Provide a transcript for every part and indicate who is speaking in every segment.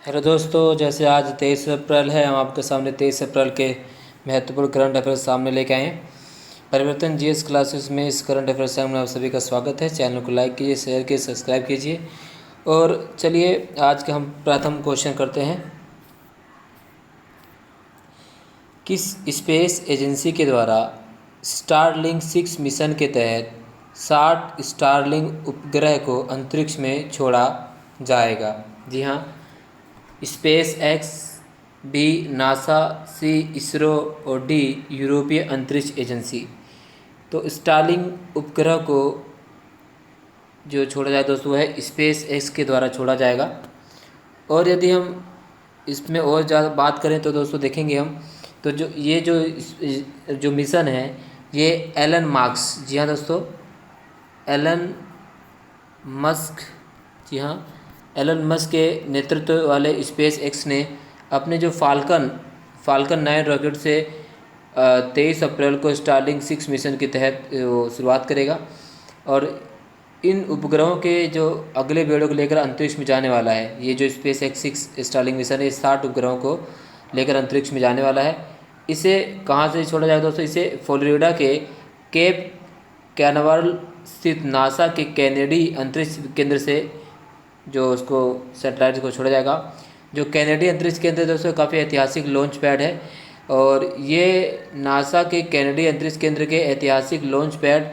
Speaker 1: Hello दोस्तों, जैसे आज 23 अप्रैल है, हम आपके सामने 23 अप्रैल के महत्वपूर्ण करंट अफेयर्स सामने लेके आए हैं। परिवर्तन जीएस क्लासेस में इस करंट अफेयर्स में आप सभी का स्वागत है। चैनल को लाइक कीजिए, शेयर कीजिए, सब्सक्राइब कीजिए। और चलिए आज का हम प्रथम क्वेश्चन करते हैं। किस स्पेस एजेंसी के द्वारा स्टारलिंक 6 मिशन के तहत 60 स्टारलिंक उपग्रह को अंतरिक्ष में छोड़ा जाएगा? जी हाँ, स्पेस एक्स, बी नासा, सी इसरो और डी यूरोपीय अंतरिक्ष एजेंसी। तो स्टारलिंक उपग्रह को जो छोड़ा जाए दोस्तों है स्पेस एक्स के द्वारा छोड़ा जाएगा। और यदि हम इसमें और ज़्यादा बात करें तो दोस्तों देखेंगे हम तो जो मिशन है ये एलन मार्क्स, जी हाँ दोस्तों, एलन मस्क, जी हाँ, एलन मस्क के नेतृत्व वाले स्पेस एक्स ने अपने जो फाल्कन 9 रॉकेट से 23 अप्रैल को स्टारलिंक 6 मिशन के तहत वो शुरुआत करेगा। और इन उपग्रहों के जो अगले बेड़ों को लेकर अंतरिक्ष में जाने वाला है, ये जो स्पेस एक्स 6 स्टारलिंक मिशन है, 60 उपग्रहों को लेकर अंतरिक्ष में जाने वाला है। इसे कहाँ से छोड़ा जाएगा दोस्तों? इसे फ्लोरिडा के केप कैनावरल स्थित नासा के कैनेडी अंतरिक्ष केंद्र से जो उसको सैटेलाइट को छोड़ा जाएगा। जो कैनेडी अंतरिक्ष केंद्र दोस्तों काफ़ी ऐतिहासिक लॉन्च पैड है, और ये नासा के कैनेडी अंतरिक्ष केंद्र के ऐतिहासिक लॉन्च पैड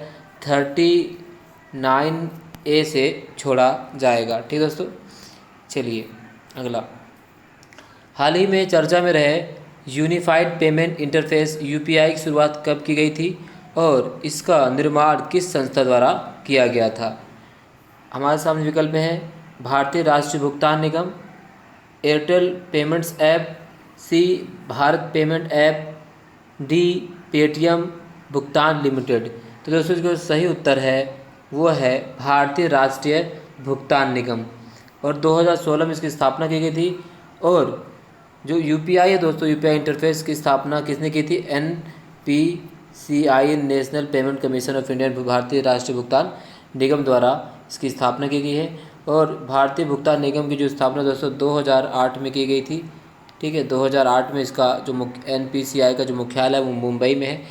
Speaker 1: 39A से छोड़ा जाएगा। ठीक दोस्तों, चलिए अगला। हाल ही में चर्चा में रहे यूनिफाइड पेमेंट इंटरफेस यूपीआई की शुरुआत कब की गई थी और इसका निर्माण किस संस्था द्वारा किया गया था? हमारे सामने विकल्प हैं भारतीय राष्ट्रीय भुगतान निगम, Airtel payments app, C Bharat payment app, D Paytm भुगतान लिमिटेड। तो दोस्तों इसका सही उत्तर है वो है भारतीय राष्ट्रीय भुगतान निगम, और 2016 में इसकी स्थापना की गई थी। और जो यूपीआई है दोस्तों, यूपीआई इंटरफेस की स्थापना किसने की थी? NPCI, national payment commission of India, भारतीय राष्ट्रीय भुगतान निगम द्वारा इसकी स्थापना की गई है। और भारतीय भुगतान निगम की जो स्थापना दोस्तों 2008 में की गई थी। ठीक है, 2008 में इसका जो एनपीसीआई का जो मुख्यालय है वो मुंबई में है।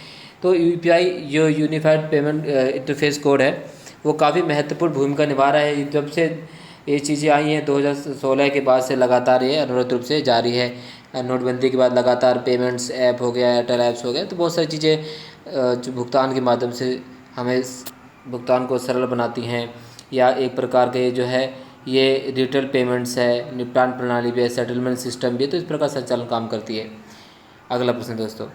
Speaker 1: तो यूपीआई जो यूनिफाइड पेमेंट इंटरफेस कोड है वो काफ़ी महत्वपूर्ण भूमिका निभा रहा है। जब से ये चीज़ें आई हैं 2016 के बाद से लगातार ये अनुरूप रूप से जारी है। नोटबंदी के बाद लगातार पेमेंट्स ऐप हो गया, एयरटेल ऐप्स हो गया, तो बहुत सारी चीज़ें जो भुगतान के माध्यम से हमें भुगतान को सरल बनाती हैं, या एक प्रकार के जो है ये डिजिटल पेमेंट्स है, निपटान प्रणाली भी है, सेटलमेंट सिस्टम भी है, तो इस प्रकार संचालन काम करती है। अगला प्रश्न दोस्तों,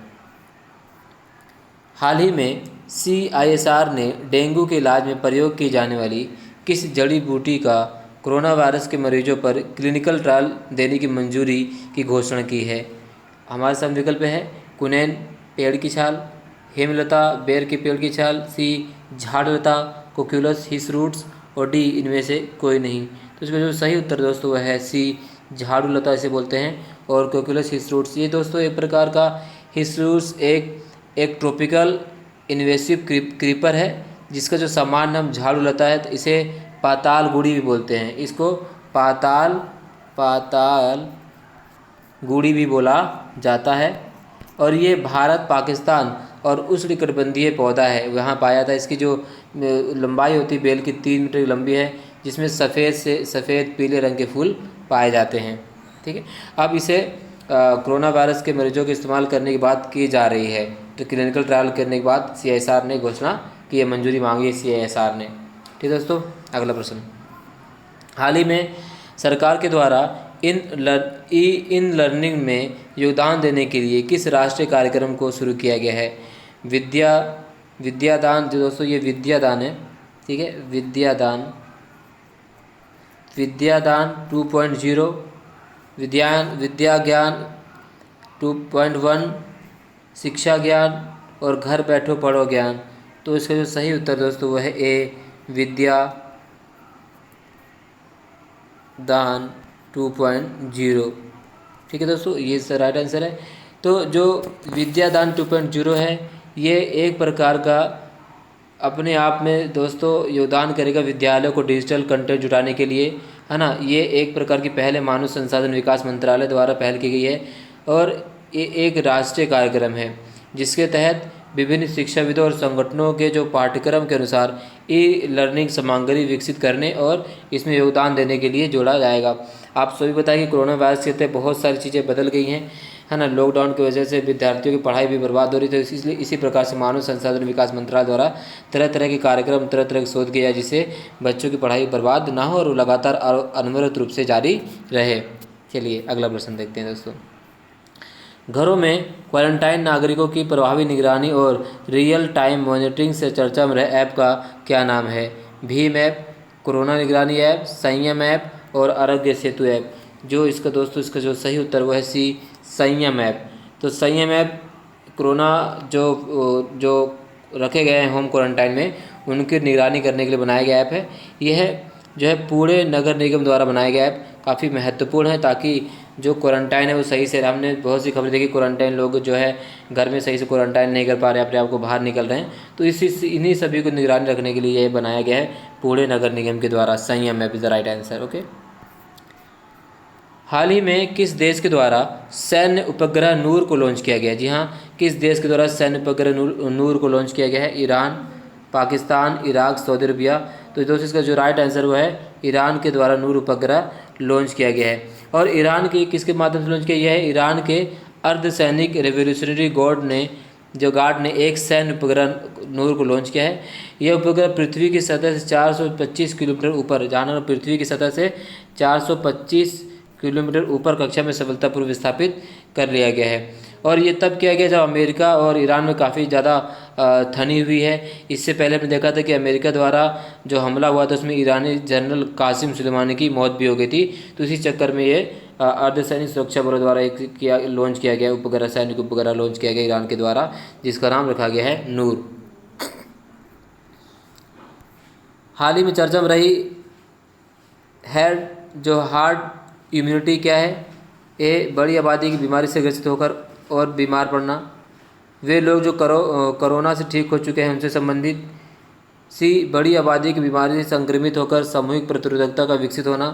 Speaker 1: हाल ही में CISR ने डेंगू के इलाज में प्रयोग की जाने वाली किस जड़ी बूटी का कोरोना वायरस के मरीजों पर क्लिनिकल ट्रायल देने की मंजूरी की घोषणा की है? हमारे सामने विकल्प है कुनैन पेड़ की छाल, हेमलता बेर के पेड़ की छाल, सी झाड़लता कोक्यूलस हिस रूट्स, और डी इनमें से कोई नहीं। तो इसका जो सही उत्तर दोस्तों वह है सी झाड़ूलता इसे बोलते हैं, और कोक्यूलस हिस रूट्स ये दोस्तों एक प्रकार का हिस रूट्स एक ट्रॉपिकल इन्वेसिव क्रीपर है, जिसका जो सामान्य नाम झाड़ूलता है। तो इसे पाताल गुड़ी भी बोलते हैं, इसको पाताल गुड़ी भी बोला जाता है। और ये भारत, पाकिस्तान और उष्णकटिबंधीय पौधा है, वहाँ पाया जाता है। इसकी जो लंबाई होती है बेल की 3 मीटर की लंबी है, जिसमें सफ़ेद पीले रंग के फूल पाए जाते हैं। ठीक है, अब इसे कोरोना वायरस के मरीजों के इस्तेमाल करने की बात की जा रही है। तो क्लिनिकल ट्रायल करने के बाद CISR ने घोषणा की है, मंजूरी मांगी है CISR ने। ठीक है दोस्तों, अगला प्रश्न। हाल ही में सरकार के द्वारा इन लर्निंग में योगदान देने के लिए किस राष्ट्रीय कार्यक्रम को शुरू किया गया है? विद्यादान, जो दोस्तों ये विद्यादान है। ठीक है, विद्यादान 2.0, विद्या ज्ञान 2.1, शिक्षा ज्ञान और घर बैठो पढ़ो ज्ञान। तो इसका जो सही उत्तर दोस्तों वह है ए विद्यादान 2.0। ठीक है दोस्तों, ये राइट आंसर है। तो जो विद्यादान 2.0 है ये एक प्रकार का अपने आप में दोस्तों योगदान करेगा विद्यालयों को डिजिटल कंटेंट जुटाने के लिए, है ना। ये एक प्रकार की पहल है, मानव संसाधन विकास मंत्रालय द्वारा पहल की गई है और ये एक राष्ट्रीय कार्यक्रम है जिसके तहत विभिन्न शिक्षाविदों और संगठनों के जो पाठ्यक्रम के अनुसार ई लर्निंग सामग्री विकसित करने और इसमें योगदान देने के लिए जोड़ा जाएगा। आप सभी बताइए कि कोरोना वायरस के तहत बहुत सारी चीज़ें बदल गई हैं, है ना। लॉकडाउन की वजह से विद्यार्थियों की पढ़ाई भी बर्बाद हो रही थी, इसलिए इसी प्रकार से मानव संसाधन विकास मंत्रालय द्वारा तरह तरह के कार्यक्रम, तरह तरह के शोध किया जिससे बच्चों की पढ़ाई बर्बाद ना हो और लगातार अनवरत रूप से जारी रहे। चलिए अगला प्रश्न देखते हैं दोस्तों। घरों में क्वारंटाइन नागरिकों की प्रभावी निगरानी और रियल टाइम मॉनिटरिंग से चर्चा में रहे ऐप का क्या नाम है? भीम ऐप, कोरोना निगरानी ऐप, संयम ऐप और आरोग्य सेतु ऐप। जो इसका दोस्तों इसका जो सही उत्तर वो है सी, संयम ऐप। तो संयम ऐप कोरोना जो जो रखे गए हैं होम क्वारंटाइन में उनकी निगरानी करने के लिए बनाया गया ऐप है। यह जो है पुणे नगर निगम द्वारा बनाया गया ऐप काफ़ी महत्वपूर्ण है ताकि जो क्वारंटाइन है वो सही से, हमने बहुत सी खबरें देखी क्वारंटाइन लोग जो है घर में सही से क्वारंटाइन नहीं कर पा रहे, अपने आप को बाहर निकल रहे हैं, तो इन्हीं सभी को निगरानी रखने के लिए ये बनाया गया है पुणे नगर निगम के द्वारा। Sanyam app is the right answer. Okay. हाल ही में किस देश के द्वारा सैन्य उपग्रह नूर को लॉन्च किया गया? जी हाँ, किस देश के द्वारा सैन्य उपग्रह नूर को लॉन्च किया गया है? Iran, Pakistan, Iraq, Saudi Arabia. तो दोस्तों इसका जो राइट आंसर वो है ईरान के द्वारा नूर उपग्रह लॉन्च किया गया है। और ईरान के किसके माध्यम से लॉन्च किया गया है? ईरान के अर्धसैनिक रेवोल्यूशनरी गार्ड ने एक सैन्य उपग्रह नूर को लॉन्च किया है। यह उपग्रह पृथ्वी की सतह से 425 किलोमीटर ऊपर, जहाँ पृथ्वी की सतह से 425 किलोमीटर ऊपर कक्षा में सफलतापूर्वक विस्थापित कर लिया गया है। और ये तब किया गया जब अमेरिका और ईरान में काफ़ी ज़्यादा ठनी हुई है। इससे पहले हमने देखा था कि अमेरिका द्वारा जो हमला हुआ था उसमें ईरानी जनरल कासिम सुलेमानी की मौत भी हो गई थी। तो इसी चक्कर में ये अर्धसैनिक सुरक्षा बलों द्वारा लॉन्च किया गया उपग्रह, सैनिक उपग्रह लॉन्च किया गया ईरान के द्वारा, जिसका नाम रखा गया है नूर। हाल ही में चर्चा में रही हार्ड इम्यूनिटी क्या है? ए बड़ी आबादी की बीमारी से ग्रसित होकर और बीमार पड़ना, वे लोग जो कोरोना से ठीक हो चुके हैं उनसे संबंधित। सी बड़ी आबादी की बीमारी से संक्रमित होकर सामूहिक प्रतिरोधकता का विकसित होना।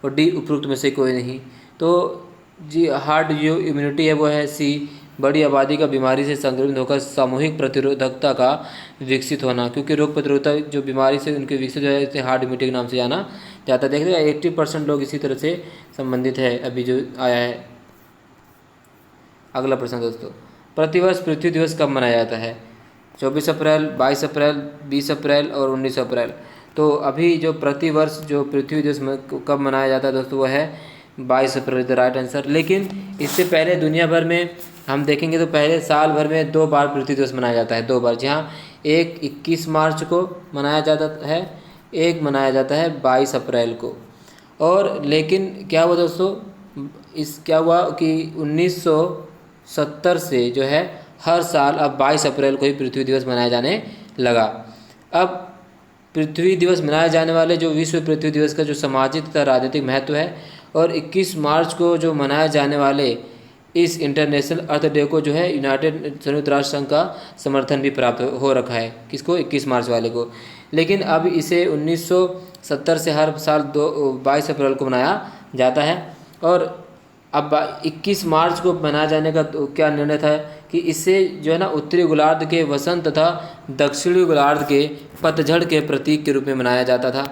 Speaker 1: और डी उपरोक्त में से कोई नहीं। तो जी हार्ड जो इम्यूनिटी है वो है सी, बड़ी आबादी का बीमारी से संक्रमित होकर सामूहिक प्रतिरोधकता का विकसित होना, क्योंकि रोग प्रतिरोधक जो बीमारी से उनके विकसित हो जाए इसे हार्ड इम्यूनिटी के नाम से जाना जाता है। देखिएगा 80% लोग इसी तरह से संबंधित है अभी जो आया है। अगला प्रश्न दोस्तों, प्रतिवर्ष पृथ्वी दिवस कब मनाया जाता है? 24 अप्रैल, 22 अप्रैल, 20 अप्रैल और 19 अप्रैल। तो अभी जो प्रतिवर्ष जो पृथ्वी दिवस कब मनाया जाता है दोस्तों वो है 22 अप्रैल द राइट आंसर। लेकिन इससे पहले दुनिया भर में हम देखेंगे तो पहले साल भर में 2 बार पृथ्वी दिवस मनाया जाता है, 2 बार। जहाँ एक 21 मार्च को मनाया जाता है, एक मनाया जाता है 22 अप्रैल को। और लेकिन क्या हुआ दोस्तों, क्या हुआ कि 1970 से जो है हर साल अब 22 अप्रैल को ही पृथ्वी दिवस मनाया जाने लगा। अब पृथ्वी दिवस मनाए जाने वाले जो विश्व पृथ्वी दिवस का जो सामाजिक तथा राजनीतिक महत्व है, और 21 मार्च को जो मनाए जाने वाले इस इंटरनेशनल अर्थ डे को जो है यूनाइटेड संयुक्त राष्ट्र संघ का समर्थन भी प्राप्त हो रखा है। किसको? 21 मार्च वाले को। लेकिन अब इसे 1970 से हर साल 22 अप्रैल को मनाया जाता है। और अब 21 मार्च को मनाए जाने का तो क्या निर्णय था कि इससे जो है ना उत्तरी गोलार्ध के वसंत तथा दक्षिणी गोलार्ध के पतझड़ के प्रतीक के रूप में मनाया जाता था।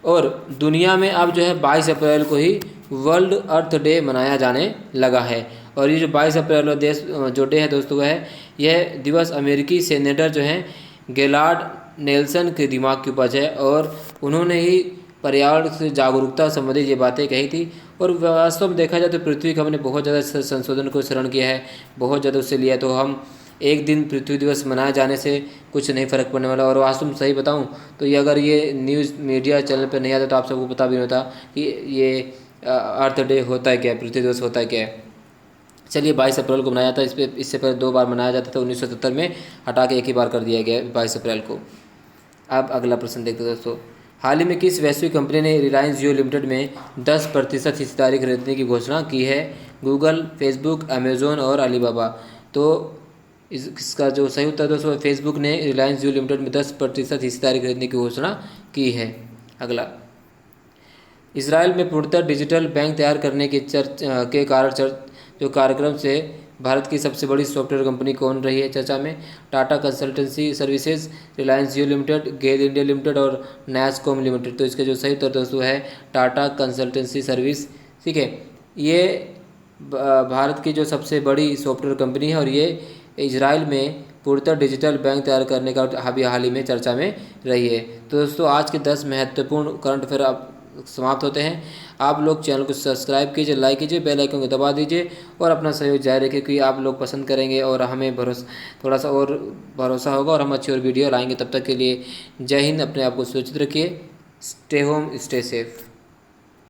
Speaker 1: और दुनिया में अब जो है 22 अप्रैल को ही वर्ल्ड अर्थ डे मनाया जाने लगा है। और ये जो 22 अप्रैल देश जो डे है दोस्तों है, यह दिवस अमेरिकी सेनेटर जो हैं गेलार्ड नेल्सन के दिमाग की उपज है। और उन्होंने ही पर्यावरण से जागरूकता संबंधित ये बातें कही थी। और वास्तव में देखा जाए तो पृथ्वी का हमने बहुत ज़्यादा संशोधन को शरण किया है, बहुत ज़्यादा उससे लिया। तो हम एक दिन पृथ्वी दिवस मनाए जाने से कुछ नहीं फ़र्क पड़ने वाला। और वास्तव में सही बताऊं तो ये अगर ये न्यूज़ मीडिया चैनल पर नहीं आता तो आप सबको पता भी नहीं होता कि ये अर्थ डे होता है क्या, पृथ्वी दिवस होता है क्या है। चलिए 22 अप्रैल को मनाया जाता है, इससे पहले 2 बार मनाया जाता था। 1970 में हटा के एक ही बार कर दिया गया 22 अप्रैल को। अब अगला प्रश्न देखते हैं दोस्तों, हाल ही में किस वैश्विक कंपनी ने रिलायंस जियो लिमिटेड में 10% हिस्सेदारी खरीदने की घोषणा की है? गूगल, फेसबुक, अमेजोन और अलीबाबा। तो इसका जो सही उत्तर दोस्तों फेसबुक ने रिलायंस जियो लिमिटेड में 10% हिस्सेदारी खरीदने की घोषणा की है। अगला, इसराइल में पूर्णतः डिजिटल बैंक तैयार करने के कारण जो कार्यक्रम से भारत की सबसे बड़ी सॉफ्टवेयर कंपनी कौन रही है चर्चा में? टाटा कंसल्टेंसी सर्विसेज, रिलायंस जियो लिमिटेड, गेल इंडिया लिमिटेड और नैसकॉम लिमिटेड। तो इसका जो सही उत्तर दोस्तों है टाटा कंसल्टेंसी सर्विस। ठीक है, ये भारत की जो सबसे बड़ी सॉफ्टवेयर कंपनी है और ये इजराइल में पूर्णतः डिजिटल बैंक तैयार करने का हाल ही में चर्चा में रही है। तो दोस्तों आज के 10 महत्वपूर्ण करंट अफेयर आप समाप्त होते हैं। आप लोग चैनल को सब्सक्राइब कीजिए, लाइक कीजिए, बेल आइकन को दबा दीजिए और अपना सहयोग जारी रखिए, क्योंकि आप लोग पसंद करेंगे और हमें थोड़ा सा और भरोसा होगा और हम अच्छी और वीडियो लाएंगे। तब तक के लिए जय हिंद। अपने आप को सुरक्षित रखिए। Stay home, stay safe.